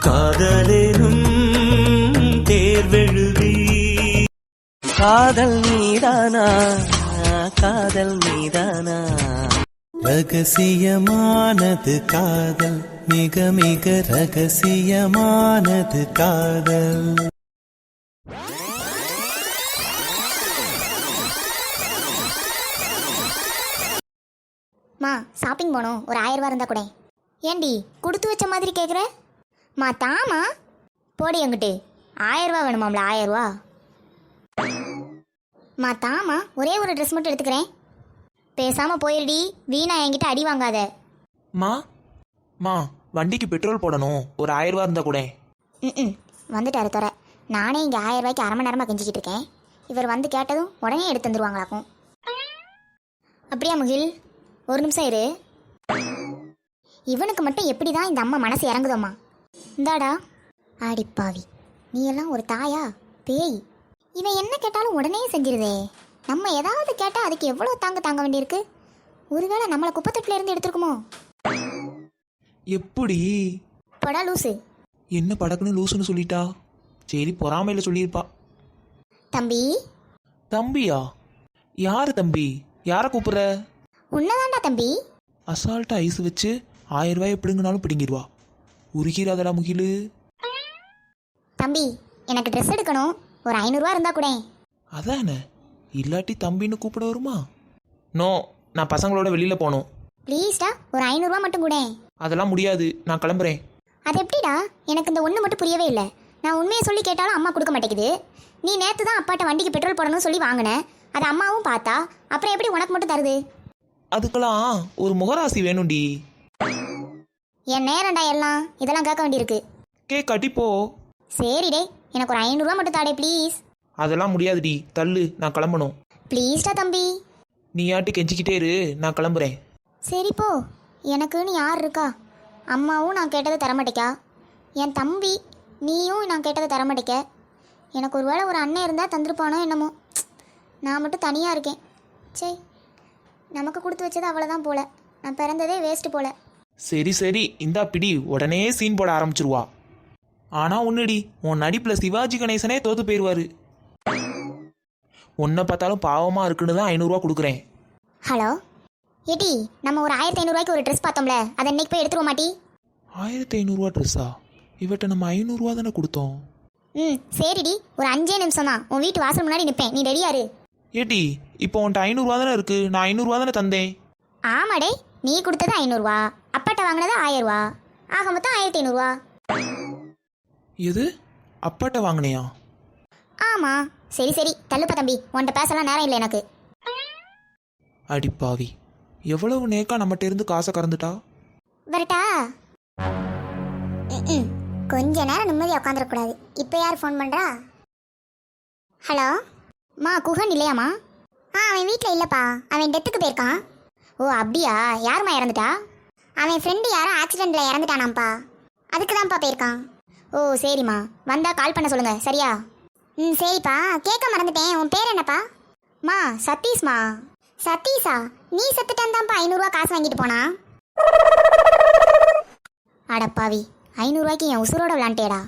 காதலேனும் தேர்வெழுதி காதல் மீதானா காதல் மீதானா ரகசியமானது காதல் மிக மிக ரகசியமானது காதல். மா ஷாப்பிங் போனோம், ஒரு 1000 ரூபா இருந்தா கூட. ஏண்டி கொடுத்து வச்ச மாதிரி கேட்குற? மா தாமா போடி எங்கிட்டு. 1000 ரூபா வேணுமாம்ல? 1000 ரூபா மா தாமா. ஒரே ஒரு ட்ரெஸ் மட்டும் எடுத்துக்கிறேன். பேசாமல் போயிருடி, வீணா என்கிட்ட அடி வாங்காத. மா வண்டிக்கு பெட்ரோல் போடணும், ஒரு 1000 ரூபா இருந்தா கூட. ம் வந்துட்டாரு தர. நானே இங்கே 1000 ரூபாய்க்கு அரை மணி நேரமாக கெஞ்சிக்கிட்டு இருக்கேன். இவர் வந்து கேட்டதும் உடனே எடுத்து வந்துருவாங்களாக்கும். அப்படியா முகில்? ஒரு நிமிஷம் இரு. இவனுக்கு மட்டும் எப்படி தான் இந்த அம்மா மனசு இறங்குதோம்மா. இந்தாடா. ஆடிப்பாவி, நீ எல்லாம் ஒரு தாயா பேய். இவன் என்ன கேட்டாலும் உடனே செஞ்சிருதே. நம்ம ஏதாவது கேட்டால் அதுக்கு எவ்வளோ தாங்க வேண்டியிருக்கு. ஒருவேளை நம்மளை குப்பத்தொட்டில இருந்து எடுத்துருக்குமோ? எப்படி படா லூசு. என்ன படக்குன்னு லூசுன்னு சொல்லிட்டா? சரி, பொறாமையில சொல்லியிருப்பா. தம்பி. தம்பியா? யாரு தம்பி? யாரை கூப்பிடுற? உன்னதாண்டா தம்பி. அசால்ட்டா ஐஸ் வச்சு 1000 ரூபாய் பிடுங்கினாலும் பிடுங்கிடுவா. உருகிறாதடா முகிலு. தம்பி, எனக்கு ட்ரெஸ் எடுக்கணும், ஒரு 500 ரூபா இருந்தா கூட. அதானே, இல்லாட்டி தம்பின்னு கூப்பிட வருமா? நோ, நான் பசங்களோட வெளியில் போகணும். ப்ளீஸ்டா, ஒரு 500 ரூபா மட்டும் கூட. அதெல்லாம் முடியாது, நான் கிளம்புறேன். அது எப்படிடா? எனக்கு இந்த ஒன்று மட்டும் புரியவே இல்லை. நான் உண்மையை சொல்லி கேட்டாலும் அம்மா கொடுக்க மாட்டேங்குது. நீ நேற்று தான் அப்பாட்ட வண்டிக்கு பெட்ரோல் போடணும்னு சொல்லி வாங்கினேன். அது அம்மாவும் பார்த்தா, அப்புறம் எப்படி உனக்கு மட்டும் தருது? அதுக்கெல்லாம் ஒரு முகராசி வேணும்டி. என் நேரண்டா எல்லாம் இதெல்லாம் கேட்க வேண்டியிருக்கு. கட்டிப்போ. சரிடே, எனக்கு ஒரு 500 ரூபா மட்டும் தாடே ப்ளீஸ். அதெல்லாம் முடியாதுடி, தள்ளு, நான் கிளம்பணும். ப்ளீஸ்டா தம்பி. நீ யாட்டி கெஞ்சிக்கிட்டே இரு, நான் கிளம்புறேன். சரி போ. எனக்குன்னு யார் இருக்கா? அம்மாவும் நான் கேட்டதை தரமாட்டேக்கா. என் தம்பி நீயும் நான் கேட்டதை தரமாட்டேக்க. எனக்கு ஒரு வேளை ஒரு அண்ணன் இருந்தால் தந்துருப்பானோ என்னமோ. நான் மட்டும் தனியாக இருக்கேன். சரி, நமக்கு கொடுத்து வச்சது அவ்வளோதான் போல. நான் பிறந்ததே வேஸ்ட்டு போல. சரி சரி, இந்தா பிடி. உடனே சீன் போட ஆரம்பிச்சிருவா. ஆனா ஒன்னுடி, உன் நடிப்பில் சிவாஜி கணேசனே தோத்து போயிடுவாரு. உன்னை பார்த்தாலும் பாவமா இருக்குன்னு தான் 500 ரூபா கொடுக்குறேன். ஹலோ ஏடி, நம்ம ஒரு 1500 ரூபாய்க்கு ஒரு ட்ரெஸ் பார்த்தோம்ல, அதை இன்னைக்கு போய் எடுத்துருவோம் மாட்டி? 1500 ரூபா ட்ரெஸ்ஸா? இவட்ட நம்ம 500 ரூபா தானே கொடுத்தோம். சரிடி, ஒரு 5 நிமிஷம் தான் உன் வீட்டு வாசல் முன்னாடி நிற்பேன். நீ ரெடியாரு? ஏடி, இப்போ உன்ட்ட 500 ரூபா தானே இருக்கு, நான் 500 ரூபா தானே தந்தேன். ஆமாடே, நீ கொடுத்தது 500 ரூபா, அப்பாட்ட வாங்கினது 1000 ரூபா, ஆக மொத்தம் 1500 ரூபா. எது? அப்பாட்ட வாங்கினியா? ஆமா. சரி சரி, தள்ளுப்பா தம்பி, உன்கிட்ட பேசலாம் நேரம் இல்லை எனக்கு. அடிப்பாவி, எவ்வளவு நேக்கா நம்மகிட்ட இருந்து காசை கறந்துட்டா. வரட்டா? கொஞ்ச நேரம் நிம்மதியாக உட்காந்துடக்கூடாது. இப்போ யார் ஃபோன் பண்ணுறா? ஹலோ மா, குகன் இல்லையாம்மா? அவன் வீட்டில் இல்லைப்பா, அவன் டெத்துக்கு போயிருக்கான். ஓ அப்படியா? யாரும்மா இறந்துட்டா? அவன் ஃப்ரெண்டு யாரோ ஆக்சிடெண்ட்டில் இறந்துட்டானாம்ப்பா, அதுக்கு தான்ப்பா போயிருக்கான். ஓ சரிம்மா, வந்தா கால் பண்ண சொல்லுங்க, சரியா? சரிப்பா. கேட்க மறந்துட்டேன், உன் பேர் என்னப்பா? மா சதீஷ்மா. சதீஷா? நீ செத்துட்டான் தான்ப்பா 500 ரூபா காசு வாங்கிட்டு போனா. அடப்பாவி, 500 ரூபாய்க்கு என் உசுரோட விளாண்டேடா.